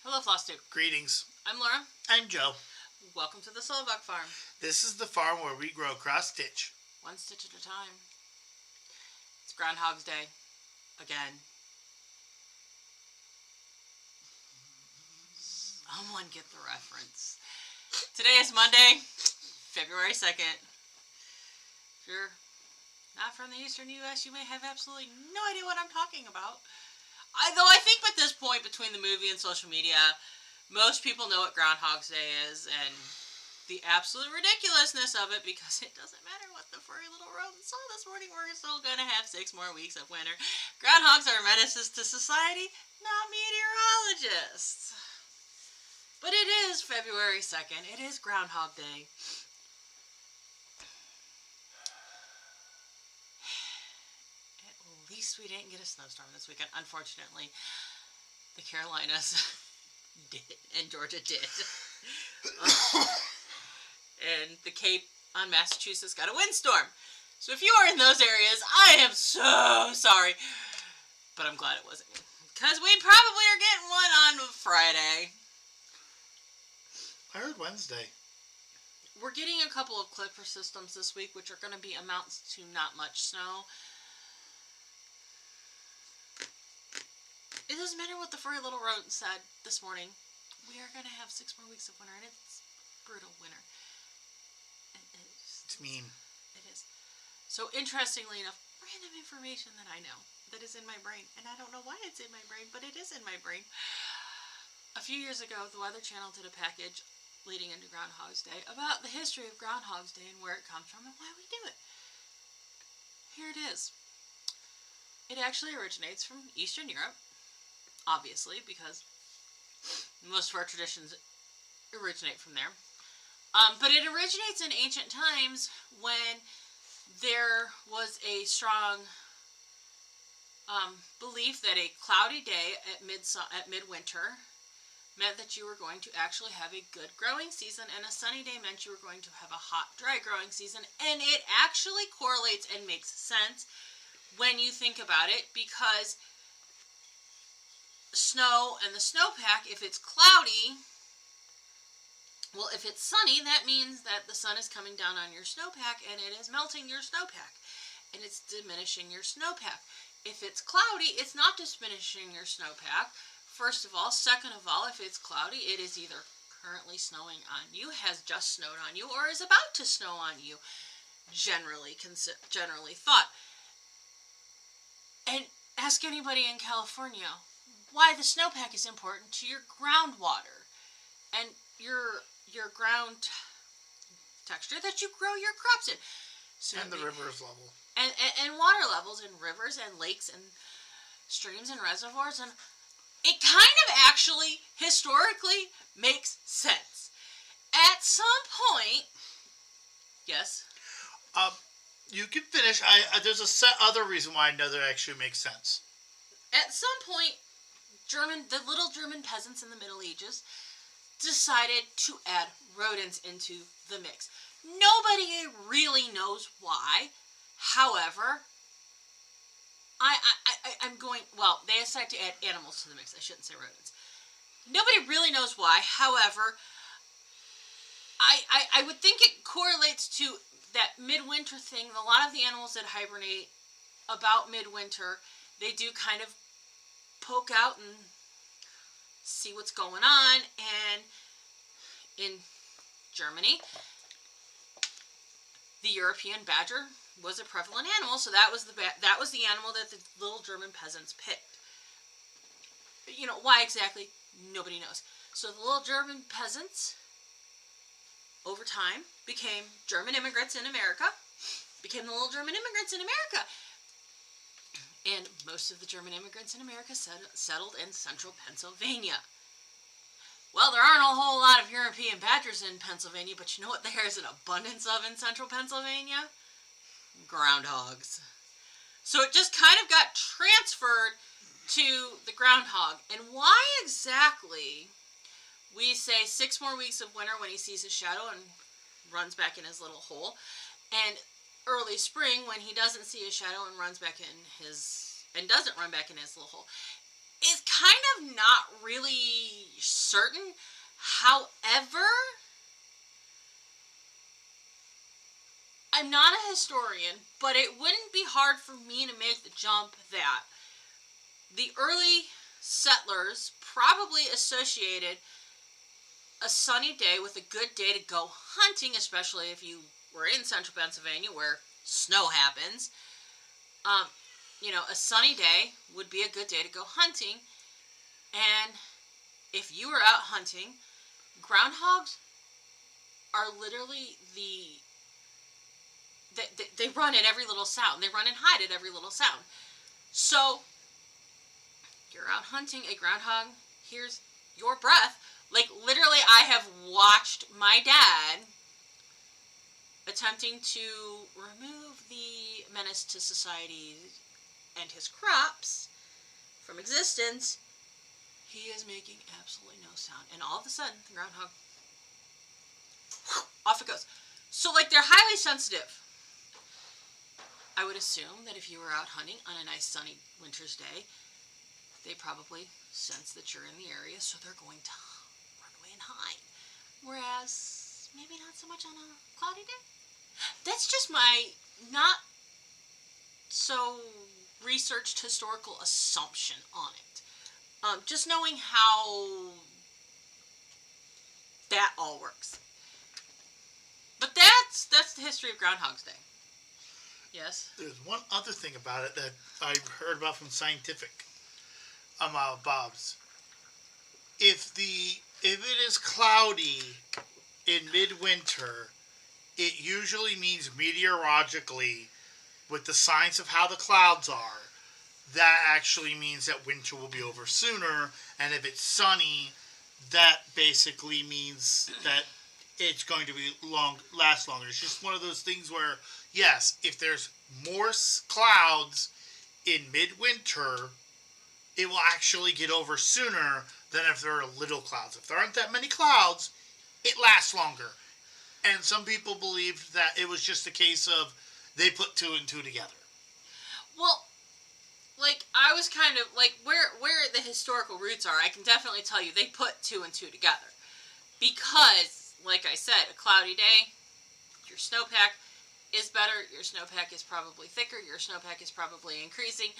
Hello, Flosstube. Greetings. I'm Laura. I'm Joe. Welcome to the Slovak Farm. This is the farm where we grow cross-stitch. One stitch at a time. It's Groundhog's Day. Again. Someone get the reference. Today is Monday, February 2nd. If you're not from the eastern U.S., you may have absolutely no idea what I'm talking about. Though I think at this point, between the movie and social media, most people know what Groundhog's Day is and the absolute ridiculousness of it, because it doesn't matter what the furry little rodent saw this morning, we're still going to have 6 more weeks of winter. Groundhogs are menaces to society, not meteorologists. But it is February 2nd. It is Groundhog Day. At least we didn't get a snowstorm this weekend. Unfortunately, the Carolinas did, and Georgia did. And the Cape on Massachusetts got a windstorm. So if you are in those areas, I am so sorry. But I'm glad it wasn't me, because we probably are getting one on Friday. I heard Wednesday. We're getting a couple of Clipper systems this week, which are going to be amounts to not much snow. It doesn't matter what the furry little rodent said this morning. We are going to have 6 more weeks of winter, and it's brutal winter. It's mean. It is. So interestingly enough, random information that I know that is in my brain, and I don't know why it's in my brain, but it is in my brain. A few years ago, the Weather Channel did a package leading into Groundhog's Day about the history of Groundhog's Day and where it comes from and why we do it. Here it is. It actually originates from Eastern Europe, obviously, because most of our traditions originate from there. But it originates in ancient times when there was a strong belief that a cloudy day at midwinter meant that you were going to actually have a good growing season, and a sunny day meant you were going to have a hot, dry growing season. And it actually correlates and makes sense when you think about it, because snow and the snowpack, if it's cloudy, well, if it's sunny, that means that the sun is coming down on your snowpack and it is melting your snowpack and it's diminishing your snowpack. If it's cloudy, it's not diminishing your snowpack, first of all. Second of all, if it's cloudy, it is either currently snowing on you, has just snowed on you, or is about to snow on you, generally thought. And ask anybody in California why the snowpack is important to your groundwater and your ground texture that you grow your crops in. So and the rivers level. And water levels in rivers and lakes and streams and reservoirs. And it kind of actually historically makes sense. At some point, yes? You can finish. There's other reason why I know that actually makes sense. At some point, the little German peasants in the Middle Ages decided to add rodents into the mix. Nobody really knows why. However, they decided to add animals to the mix. I shouldn't say rodents. Nobody really knows why. However, I would think it correlates to that midwinter thing. A lot of the animals that hibernate about midwinter, they do kind of poke out and see what's going on. And in Germany, the European badger was a prevalent animal, so that was the animal that the little German peasants picked. You know, why exactly? Nobody knows. So the little German peasants, over time, became German immigrants in America, and most of the German immigrants in America settled in central Pennsylvania. Well, there aren't a whole lot of European badgers in Pennsylvania, but you know what there is an abundance of in central Pennsylvania? Groundhogs. So it just kind of got transferred to the groundhog. And why exactly we say 6 more weeks of winter when he sees his shadow and runs back in his little hole, and early spring when he doesn't see his shadow and doesn't run back in his little hole. is kind of not really certain. However, I'm not a historian, but it wouldn't be hard for me to make the jump that the early settlers probably associated a sunny day with a good day to go hunting, especially if you were in central Pennsylvania where snow happens. A sunny day would be a good day to go hunting. And if you were out hunting, groundhogs are literally they run at every little sound. They run and hide at every little sound. So, you're out hunting, a groundhog hears your breath. Like, literally, I have watched my dad attempting to remove the menace to society and his crops from existence. He is making absolutely no sound. And all of a sudden, the groundhog, off it goes. So, like, they're highly sensitive. I would assume that if you were out hunting on a nice sunny winter's day, they probably sense that you're in the area, so they're going to run away and hide. Whereas, maybe not so much on a cloudy day. That's just my not so researched historical assumption on it. Just knowing how that all works. But that's the history of Groundhog's Day. Yes? There's one other thing about it that I've heard about from Scientific. Bob's. If it is cloudy in midwinter, it usually means meteorologically, with the science of how the clouds are, that actually means that winter will be over sooner. And if it's sunny, that basically means that it's going to be last longer. It's just one of those things where, yes, if there's more clouds in midwinter, it will actually get over sooner than if there are little clouds. If there aren't that many clouds, it lasts longer. And some people believed that it was just a case of they put two and two together. Well, like, I was kind of, like, where the historical roots are, I can definitely tell you they put two and two together. Because, like I said, a cloudy day, your snowpack is better, your snowpack is probably thicker, your snowpack is probably increasing.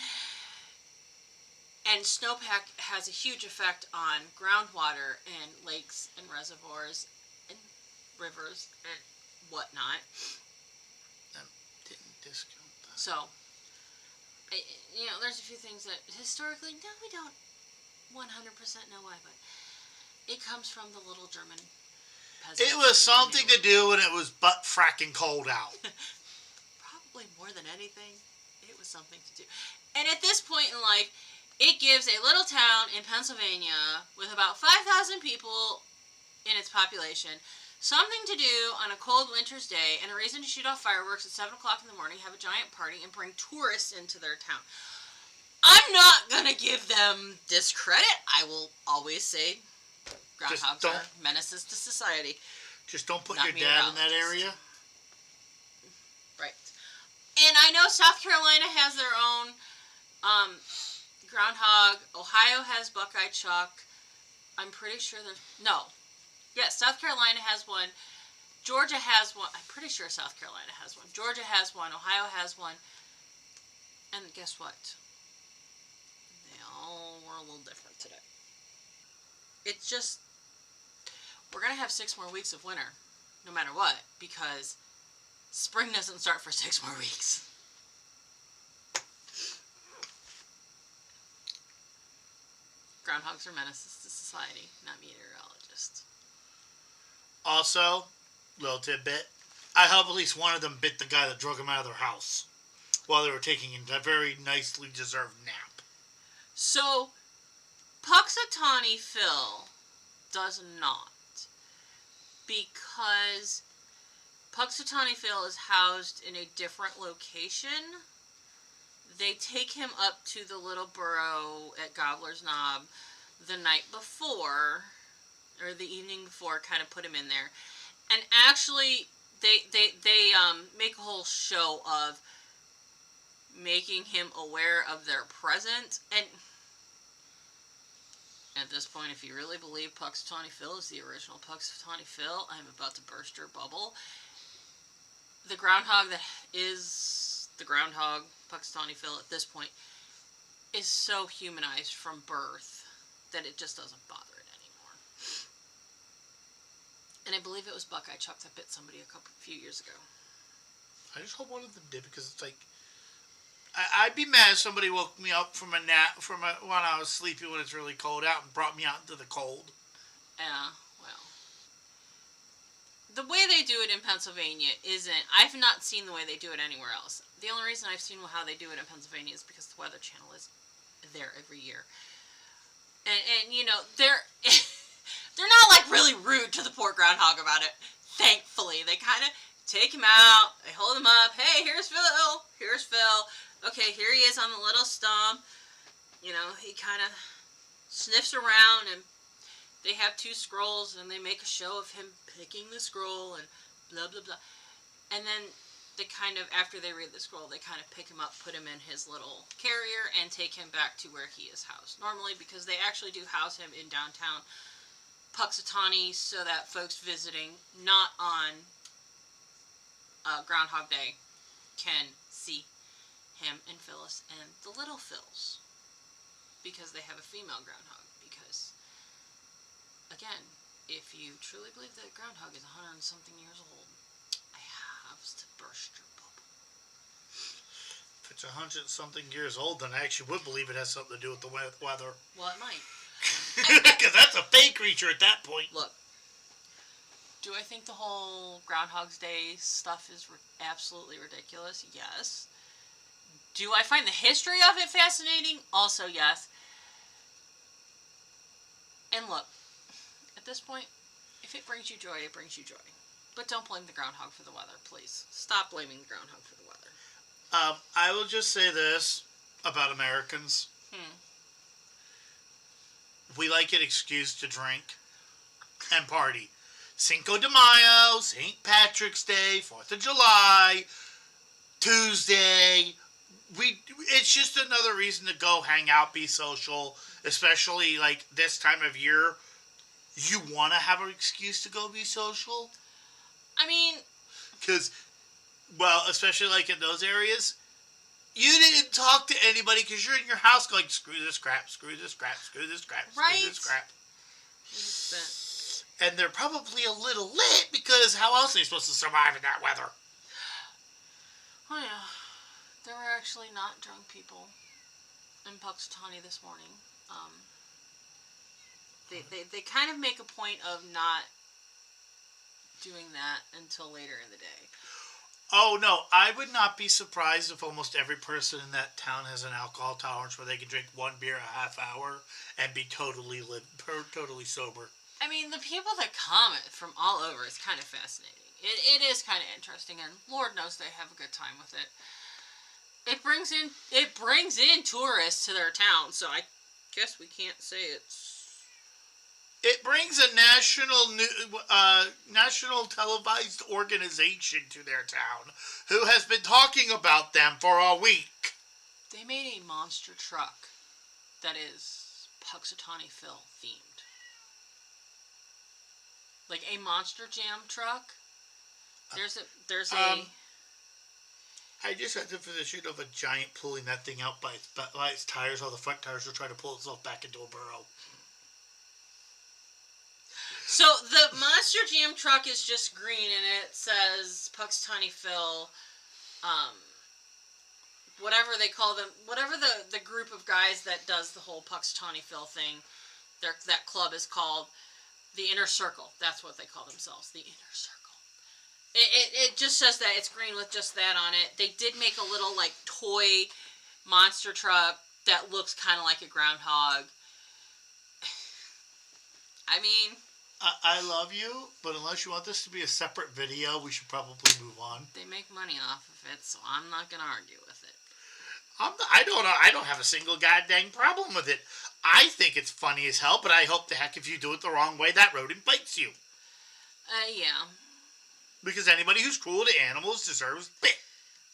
And snowpack has a huge effect on groundwater and lakes and reservoirs and rivers and whatnot. Didn't discount that. So, there's a few things that historically, no, we don't 100% know why, but it comes from the little German peasants. It was something to do when it was butt fracking cold out. Probably more than anything, it was something to do. And at this point in life, it gives a little town in Pennsylvania with about 5,000 people in its population something to do on a cold winter's day and a reason to shoot off fireworks at 7 o'clock in the morning, have a giant party, and bring tourists into their town. I'm not going to give them discredit. I will always say groundhogs are menaces to society. Just don't put your dad in that area. Right. And I know South Carolina has their own groundhog. Ohio has buckeye chuck. I'm pretty sure there's... No. Yes, South Carolina has one. Georgia has one. I'm pretty sure South Carolina has one. Georgia has one. Ohio has one. And guess what? They all were a little different today. It's just... We're going to have 6 more weeks of winter, no matter what, because spring doesn't start for 6 more weeks. Groundhogs are menaces to society, not meteorologists. Also, little tidbit, I hope at least one of them bit the guy that drug him out of their house while they were taking a very nicely deserved nap. So, Puxatawny Phil does not, because Puxatawny Phil is housed in a different location. They take him up to the little burrow at Gobbler's Knob the night before, or the evening before, kind of put him in there. And actually, they make a whole show of making him aware of their presence. And At this point, if you really believe Puxatawny Phil is the original Puxatawny Phil, I'm about to burst your bubble. The groundhog that is the groundhog, Puxatawny Phil, at this point, is so humanized from birth that it just doesn't bother it anymore. And I believe it was Buckeye Chuck that bit somebody a few years ago. I just hope one of them did, because it's like, I'd be mad if somebody woke me up from a nap when I was sleepy when it's really cold out and brought me out into the cold. Yeah, well, the way they do it in Pennsylvania isn't. I've not seen the way they do it anywhere else. The only reason I've seen how they do it in Pennsylvania is because the Weather Channel is there every year, and you know they're they're not like really rude to the poor groundhog about it. Thankfully, they kind of take him out, they hold him up. Hey, here's Phil. Here's Phil. Okay, here he is on the little stump. You know, he kind of sniffs around, and they have 2 scrolls, and they make a show of him picking the scroll, and blah, blah, blah. And then they kind of, after they read the scroll, they kind of pick him up, put him in his little carrier, and take him back to where he is housed. Normally, because they actually do house him in downtown Puxatawny, so that folks visiting, not on Groundhog Day, can see him and Phyllis and the little Phils, because they have a female groundhog. Because, again, if you truly believe that groundhog is 100 and something years old, I have to burst your bubble. If it's 100 something years old, then I actually would believe it has something to do with the weather. Well, it might. Because that's a fake creature at that point. Look, do I think the whole Groundhog's Day stuff is absolutely ridiculous? Yes. Do I find the history of it fascinating? Also, yes. And look, at this point, if it brings you joy, it brings you joy. But don't blame the groundhog for the weather, please. Stop blaming the groundhog for the weather. I will just say this about Americans. We like an excuse to drink and party. Cinco de Mayo, St. Patrick's Day, 4th of July, Tuesday. It's just another reason to go hang out, be social, especially like this time of year. You want to have an excuse to go be social? I mean, because, well, especially like in those areas, you didn't talk to anybody because you're in your house going, screw this crap, screw this crap, screw this crap, right? Screw this crap. And they're probably a little lit, because how else are they supposed to survive in that weather? Oh yeah. There were actually not drunk people in Puxatawny this morning. They kind of make a point of not doing that until later in the day. Oh, no. I would not be surprised if almost every person in that town has an alcohol tolerance where they can drink 1 beer a half hour and be totally sober. I mean, the people that come from all over is kind of fascinating. It is kind of interesting, and Lord knows they have a good time with it. It brings in tourists to their town, so I guess we can't say it's. It brings a national televised organization to their town, who has been talking about them for a week. They made a monster truck that is Puxatawny Phil themed, like a Monster Jam truck. There's a. I just had the position of a giant pulling that thing out by its tires. All the front tires will try to pull itself back into a burrow. So the Monster Jam truck is just green, and it says Puxatawny Phil, whatever they call them, whatever the group of guys that does the whole Puxatawny Phil thing, that club is called the Inner Circle. That's what they call themselves, the Inner Circle. It just says that it's green with just that on it. They did make a little like toy monster truck that looks kind of like a groundhog. I mean, I love you, but unless you want this to be a separate video, we should probably move on. They make money off of it, so I'm not gonna argue with it. I don't have a single goddamn problem with it. I think it's funny as hell, but I hope the heck if you do it the wrong way, that rodent bites you. Yeah. Because anybody who's cruel to animals deserves bit.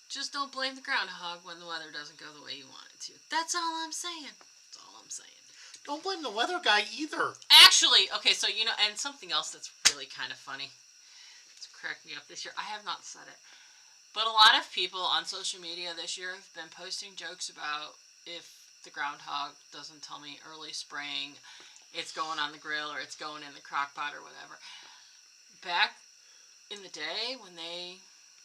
Just don't blame the groundhog when the weather doesn't go the way you want it to. That's all I'm saying. That's all I'm saying. don't blame the weather guy either. Actually, okay, so, and something else that's really kind of funny. It's cracked me up this year. I have not said it. But a lot of people on social media this year have been posting jokes about if the groundhog doesn't tell me early spring, it's going on the grill or it's going in the crock pot or whatever. Back in the day when they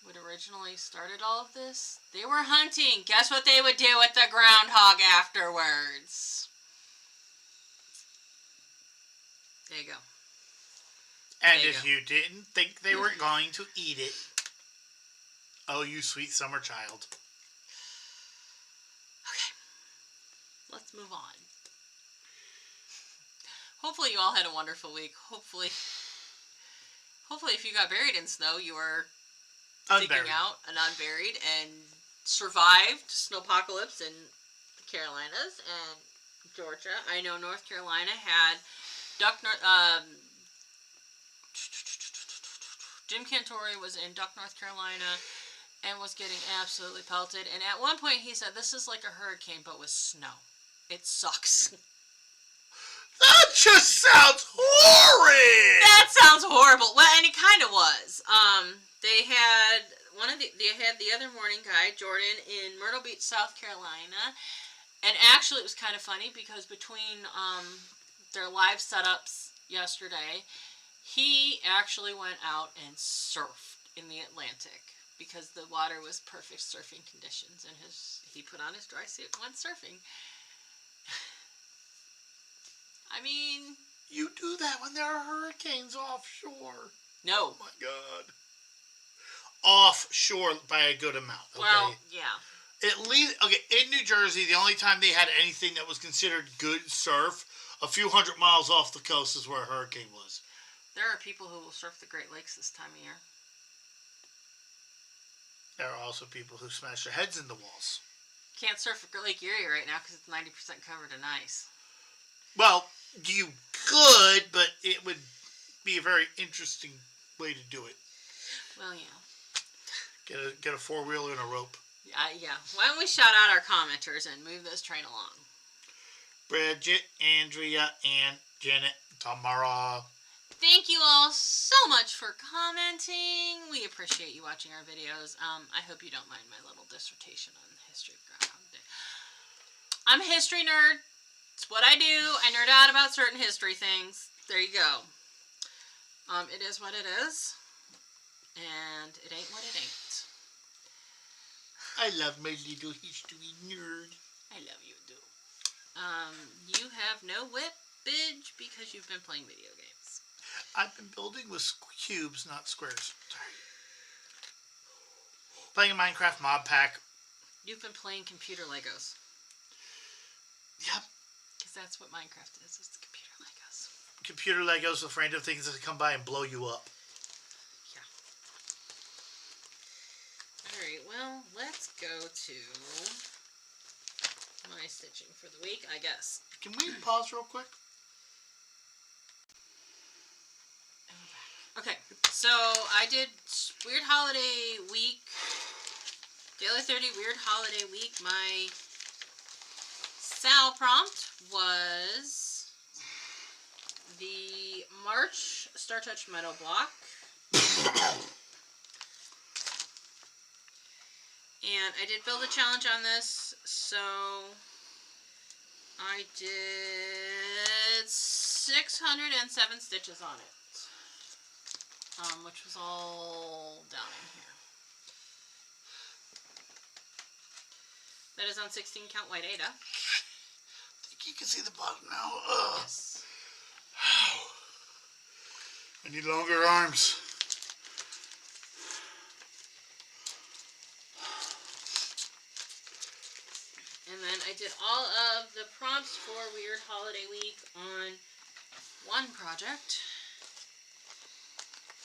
would originally started all of this, they were hunting. Guess what they would do with the groundhog afterwards? There you go. And if you didn't think they were going to eat it, oh, you sweet summer child. Okay. Let's move on. Hopefully you all had a wonderful week. Hopefully if you got buried in snow, you were digging out and unburied and survived snowpocalypse in the Carolinas and Georgia. I know North Carolina had Jim Cantori was in Duck, North Carolina and was getting absolutely pelted. And at one point he said, this is like a hurricane but with snow. It sucks. That just sounds horrid. That sounds horrible. Well, and it kind of was. They had the other morning guy, Jordan, in Myrtle Beach, South Carolina, and actually it was kind of funny because between their live setups yesterday, he actually went out and surfed in the Atlantic because the water was perfect surfing conditions, and he put on his dry suit and went surfing. I mean... You do that when there are hurricanes offshore. No. Oh, my God. Offshore by a good amount, okay? Well, yeah. At least, okay, in New Jersey, the only time they had anything that was considered good surf, a few hundred miles off the coast is where a hurricane was. There are people who will surf the Great Lakes this time of year. There are also people who smash their heads in the walls. Can't surf at Lake Erie right now because it's 90% covered in ice. Well, you could, but it would be a very interesting way to do it. Well, yeah. Get a four-wheeler and a rope. Yeah. Why don't we shout out our commenters and move this train along? Bridget, Andrea, Ann, Janet, Tamara. Thank you all so much for commenting. We appreciate you watching our videos. I hope you don't mind my little dissertation on the history of Groundhog Day. I'm a history nerd. It's what I do. I nerd out about certain history things. There you go. It is what it is. And it ain't what it ain't. I love my little history nerd. I love you, too. You have no whippage because you've been playing video games. I've been building with cubes, not squares. Sorry. Playing a Minecraft mod pack. You've been playing computer Legos. Yep. Because that's what Minecraft is. It's computer Legos. Computer Legos with random things that come by and blow you up. Yeah. Alright, well, let's go to my stitching for the week, I guess. Can we pause real quick? Okay, so I did Weird Holiday Week, Daily 30 Weird Holiday Week. My Sal prompt was the March Star Touch Meadow Block. And I did build a challenge on this, so I did 607 stitches on it. Which was all down in here. That is on 16 count white Ada. I think you can see the bottom now. Ugh. Yes. I need longer arms. And then I did all of the prompts for Weird Holiday Week on one project.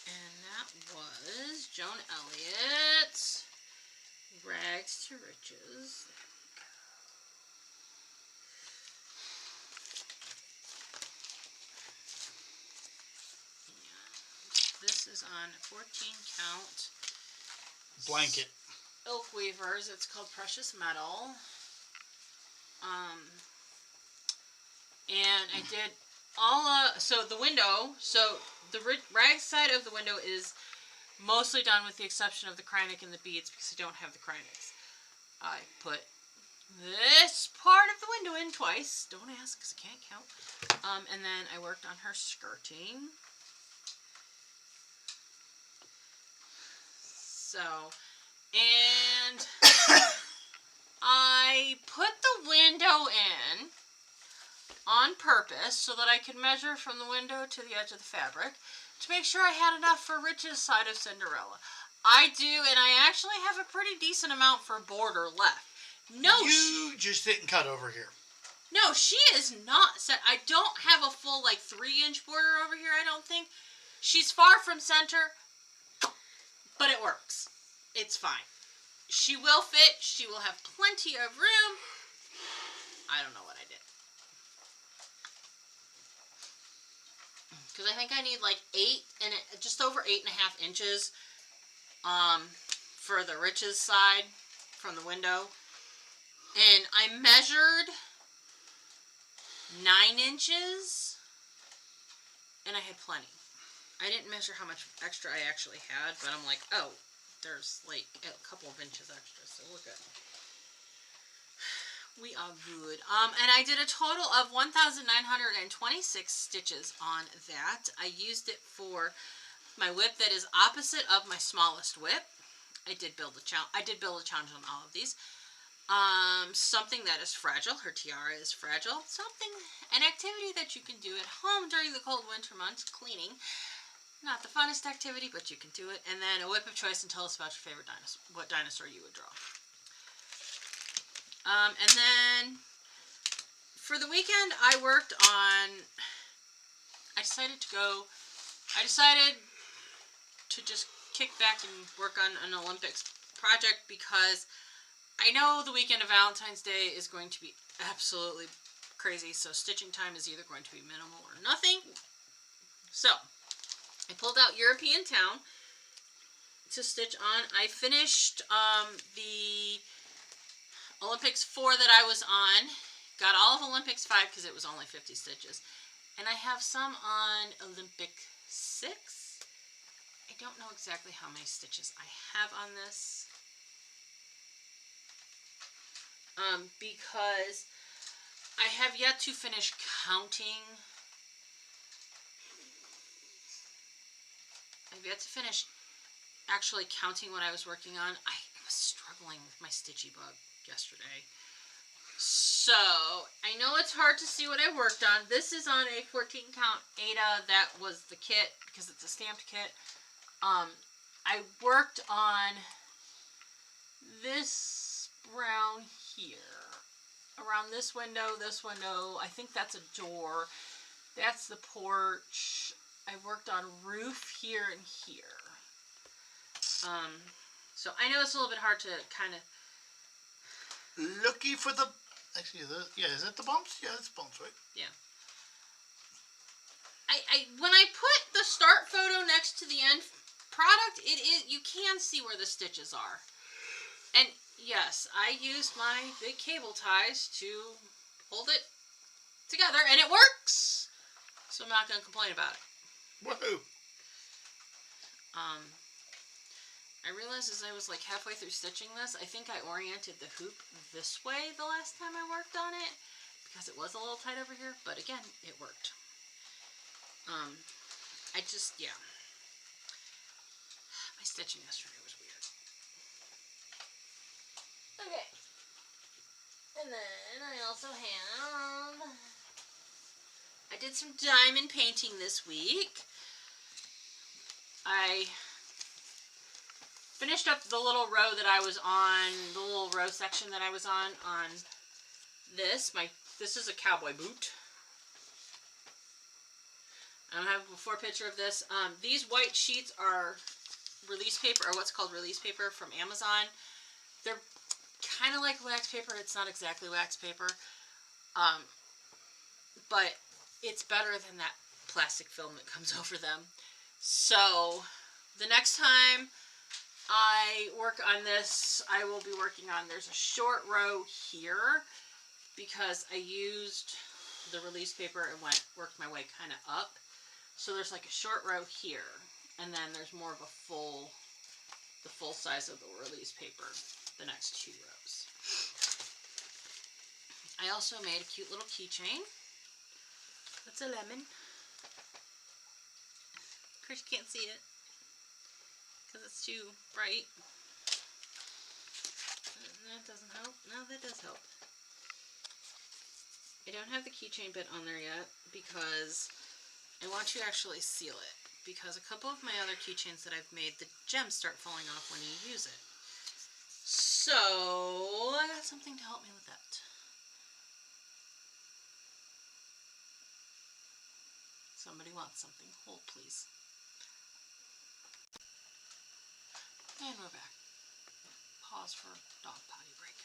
And that was Joan Elliott's Rags to Riches. And this is on 14 count Blanket. Oak Weavers. It's called Precious Metal. And I did all so the window, so the rag side of the window is mostly done with the exception of the Krynic and the beads because I don't have the Krynics. I put this part of the window in twice. Don't ask because I can't count. And then I worked on her skirting. So, and I put the window in on purpose so that I could measure from the window to the edge of the fabric to make sure I had enough for Rich's side of Cinderella. I do, and I actually have a pretty decent amount for border left. No, you just didn't cut over here. No, she is not set. I don't have a full, 3-inch border over here, I don't think. She's far from center, but it works. It's fine. She will fit. She will have plenty of room. I don't know what I did. Because I think I need, 8 just over 8.5 inches for the Rich's side from the window. And I measured 9 inches, and I had plenty. I didn't measure how much extra I actually had, but I'm like, oh, there's a couple of inches extra, so we're good. We are good. And I did a total of 1,926 stitches on that. I used it for my whip that is opposite of my smallest whip. I did build a challenge on all of these. Something that is fragile. Her tiara is fragile. An activity that you can do at home during the cold winter months, cleaning. Not the funnest activity, but you can do it. And then a whip of choice, and tell us about your favorite dinosaur, what dinosaur you would draw. And then for the weekend, I decided to just kick back and work on an Olympics project because I know the weekend of Valentine's Day is going to be absolutely crazy, so stitching time is either going to be minimal or nothing. So, I pulled out European Town to stitch on. I finished the Olympics 4 that I was on. Got all of Olympics 5 because it was only 50 stitches. And I have some on Olympic 6. I don't know exactly how many stitches I have on this. Because I have yet to finish counting. I've yet to finish actually counting what I was working on. I was struggling with my stitchy bug yesterday. So, I know it's hard to see what I worked on. This is on a 14 count Ada. That was the kit because it's a stamped kit. I worked on this brown here. Around this window, I think that's a door. That's the porch. I worked on roof here and here. So I know it's a little bit hard to kind of... Looking for the... Actually, is that the bumps? Yeah, it's bumps, right? Yeah. When I put the start photo next to the end product, you can see where the stitches are. And yes, I used my big cable ties to hold it together, and it works! So I'm not going to complain about it. Woohoo! I realized as I was halfway through stitching this, I think I oriented the hoop this way the last time I worked on it, because it was a little tight over here, but again, it worked. Yeah. My stitching yesterday was weird. Okay. And then I also I did some diamond painting this week. I finished up the little row that I was on, the little row section that I was on this. This is a cowboy boot. I don't have a before picture of this. These white sheets are release paper, or what's called release paper from Amazon. They're kind of like wax paper. It's not exactly wax paper. But it's better than that plastic film that comes over them. So, the next time I work on this, I will be working on, there's a short row here, because I used the release paper and worked my way kind of up. So there's like a short row here, and then there's more of the full size of the release paper, the next 2 rows. I also made a cute little keychain. That's a lemon. Of course you can't see it because it's too bright. That doesn't help. No, that does help. I don't have the keychain bit on there yet because I want to actually seal it. Because a couple of my other keychains that I've made, the gems start falling off when you use it. So, I got something to help me with that. Somebody wants something. Hold, please. And we're back. Pause for dog potty break.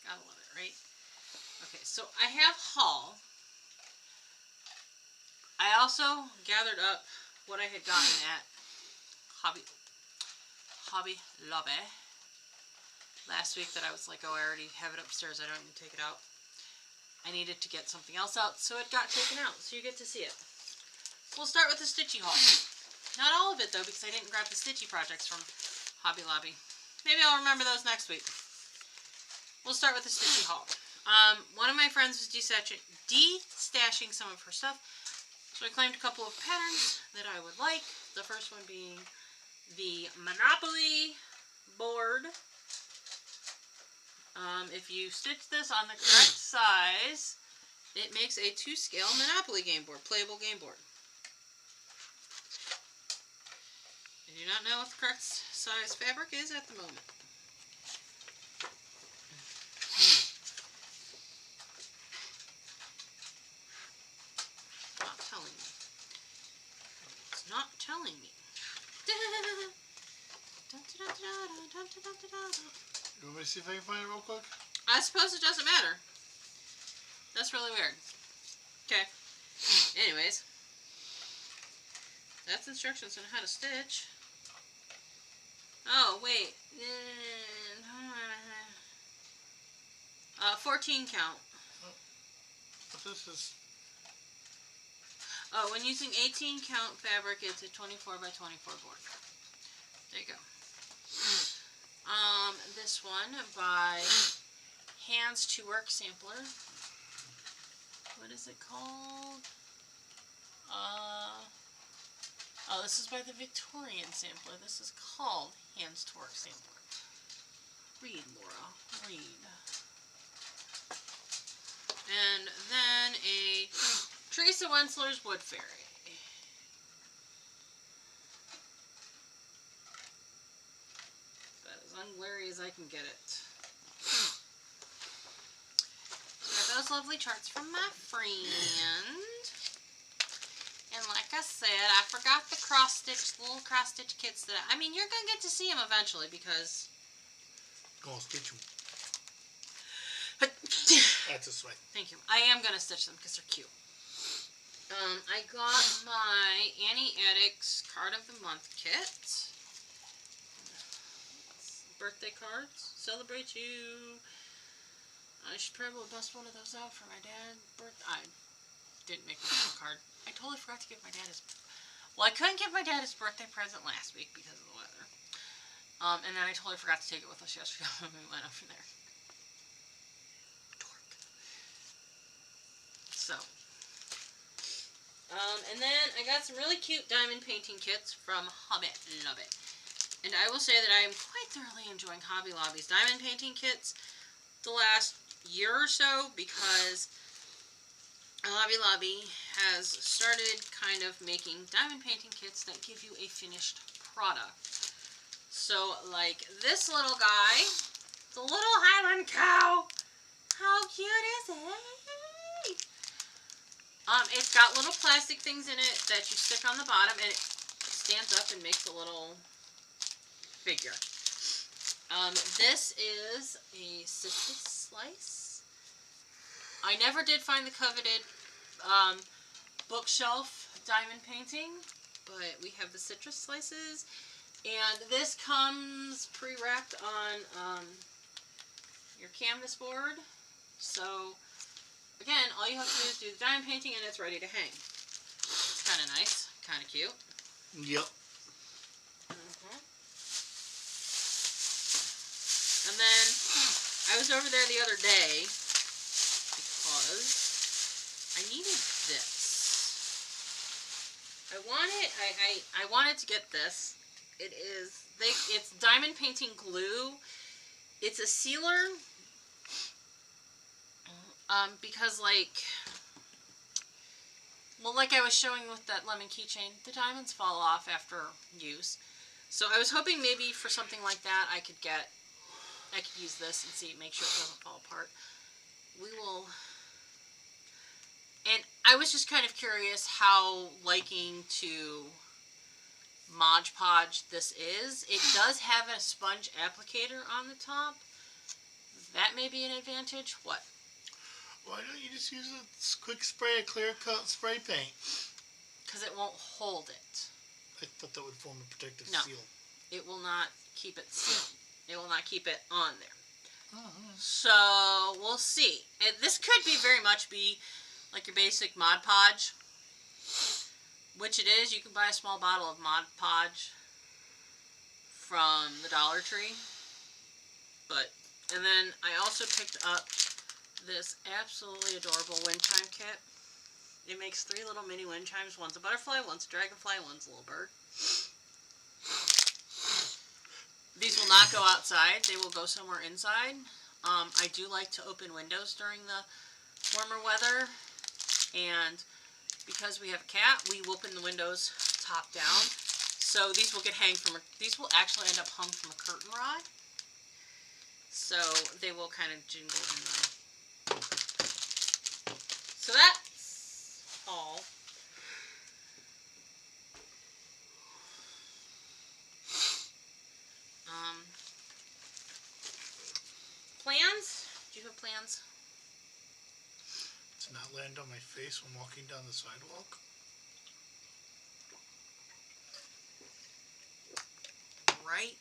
Gotta love it, right? Okay, so I have haul. I also gathered up what I had gotten at Hobby Lobby last week that I was like, oh, I already have it upstairs. I don't even take it out. I needed to get something else out, so it got taken out. So you get to see it. We'll start with the Stitchy haul. Not all of it, though, because I didn't grab the Stitchy projects from Hobby Lobby. Maybe I'll remember those next week. We'll start with the Stitchy haul. One of my friends was destashing some of her stuff. So I claimed a couple of patterns that I would like. The first one being the Monopoly board. If you stitch this on the correct size, it makes a 2-scale Monopoly game board, playable game board. I do not know what the correct size fabric is at the moment. Not telling me. It's not telling me. You want me to see if I can find it real quick? I suppose it doesn't matter. That's really weird. Okay. Anyways. That's instructions on how to stitch. Oh, wait. 14 count. But this is... Oh, when using 18 count fabric, it's a 24 by 24 board. There you go. This one by Hands to Work Sampler. What is it called? Oh, this is by the Victorian Sampler. This is called Hands to Work Sampler. Read, Laura. Read. And then a Teresa Wensler's Wood Fairy. About as unglary as I can get it. So I got those lovely charts from my friend. And like I said, I forgot the little cross-stitch kits that I mean, you're going to get to see them eventually because... Go on, stitch them. That's a sweat. Thank you. I am going to stitch them because they're cute. I got my Annie Addicts Card of the Month kit. Birthday cards. Celebrate you. I should probably bust one of those out for my dad's birthday. I didn't make my own card. I totally forgot to give my dad his... Well, I couldn't give my dad his birthday present last week because of the weather. And then I totally forgot to take it with us yesterday when we went over there. Dork. So. And then I got some really cute diamond painting kits from Hobby Lobby. And I will say that I am quite thoroughly enjoying Hobby Lobby's diamond painting kits the last year or so because Hobby Lobby has started kind of making diamond painting kits that give you a finished product. So, like this little guy, the little Highland cow. How cute is it? It's got little plastic things in it that you stick on the bottom, and it stands up and makes a little figure. This is a citrus slice. I never did find the coveted bookshelf diamond painting, but we have the citrus slices, and this comes pre-wrapped on your canvas board. So again, all you have to do is do the diamond painting and it's ready to hang. It's kind of nice, kind of cute. Yep. And then I was over there the other day because I needed this. I wanted to get this. It's diamond painting glue. It's a sealer. Because like I was showing with that lemon keychain, the diamonds fall off after use. So I was hoping maybe for something like that I could use this and see, make sure it doesn't fall apart. And I was just kind of curious how liking to Mod Podge this is. It does have a sponge applicator on the top. That may be an advantage. What? Why don't you just use a quick spray of clear coat spray paint? Because it won't hold it. I thought that would form a protective No, seal. it will not keep it sealed. It will not keep it on there. Uh-huh. So we'll see. This could very much be like your basic Mod Podge, which it is. You can buy a small bottle of Mod Podge from the Dollar Tree. And then I also picked up this absolutely adorable wind chime kit. It makes 3 little mini wind chimes. One's a butterfly, one's a dragonfly, one's a little bird. These will not go outside. They will go somewhere inside. I do like to open windows during the warmer weather. And because we have a cat, we open the windows top down. So these will these will actually end up hung from a curtain rod. So they will kind of jingle in the... So that's all. Plans? Do you have plans? To not land on my face when walking down the sidewalk. Right.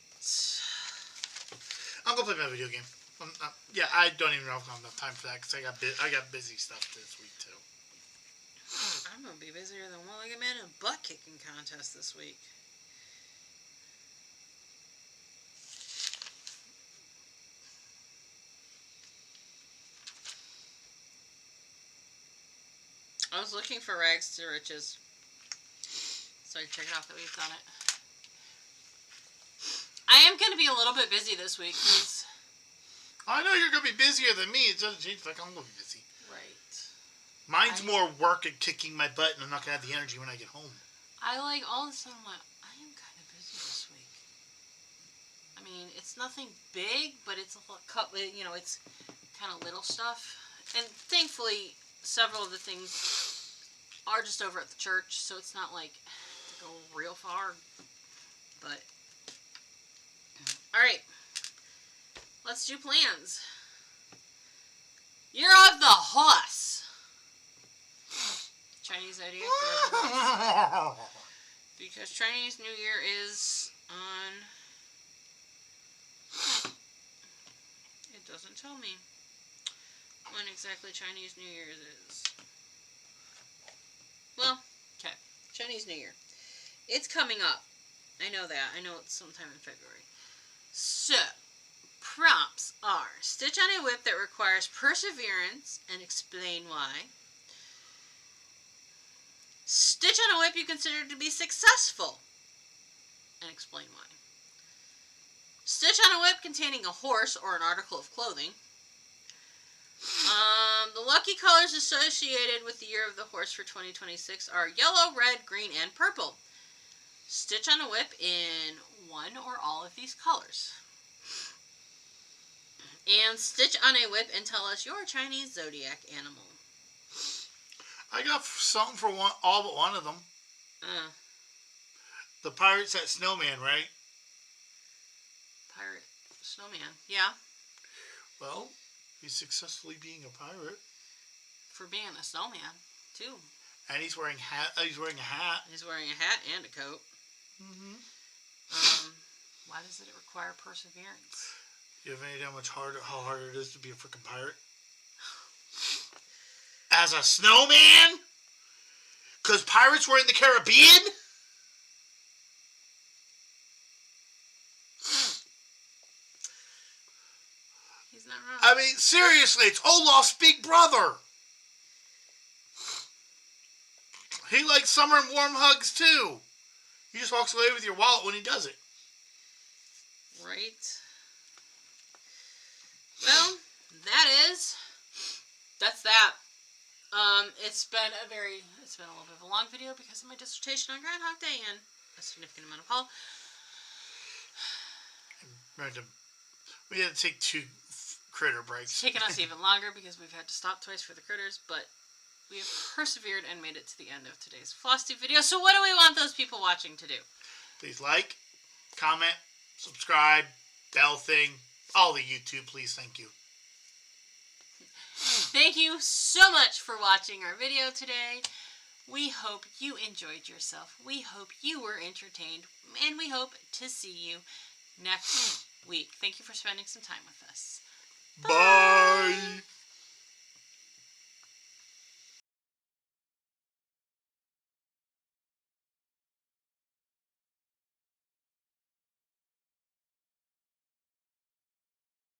I'll go play my video game. Yeah, I don't even know if I have enough time for that because I got busy stuff this week too. I'm gonna be busier than one-legged man in a butt kicking contest this week. I was looking for rags to riches, so I can check it off that we've done it. I am going to be a little bit busy this week. I know you're going to be busier than me. It doesn't change. Like, I'm going to be busy. Right. Mine's more work and kicking my butt, and I'm not going to have the energy when I get home. All of a sudden, I am kind of busy this week. I mean, it's nothing big, but it's it's kind of little stuff. And thankfully, several of the things are just over at the church, so it's not like to go real far. But all right, let's do plans. Year of the Horse. Chinese idea. Because Chinese New Year is on... It doesn't tell me when exactly Chinese New Year's is. Well, okay. Chinese New Year. It's coming up. I know that. I know it's sometime in February. So, prompts are stitch on a whip that requires perseverance and explain why. Stitch on a whip you consider to be successful and explain why. Stitch on a whip containing a horse or an article of clothing. The lucky colors associated with the Year of the Horse for 2026 are yellow, red, green, and purple. Stitch on a whip in one or all of these colors. And stitch on a whip and tell us your Chinese zodiac animal. I got something for all but one of them. The pirates at Snowman, right? Pirate snowman. Yeah. Well, he's successfully being a pirate. For being a snowman, too. And he's wearing a hat. He's wearing a hat. He's wearing a hat and a coat. Mm-hmm. Why does it require perseverance? You have any idea how hard it is to be a freaking pirate? as a snowman? Because pirates were in the Caribbean? He's not wrong. I mean, seriously, it's Olaf's big brother. He likes summer and warm hugs, too. He just walks away with your wallet when he does it. Right. Well, that's that. It's been a little bit of a long video because of my dissertation on Groundhog Day and a significant amount of haul. We had to take 2 critter breaks. It's taken us even longer because we've had to stop twice for the critters, but we have persevered and made it to the end of today's Flosstube video. So what do we want those people watching to do? Please like, comment, subscribe, bell thing, all the YouTube, please, thank you. Thank you so much for watching our video today. We hope you enjoyed yourself. We hope you were entertained. And we hope to see you next week. Thank you for spending some time with us. Bye.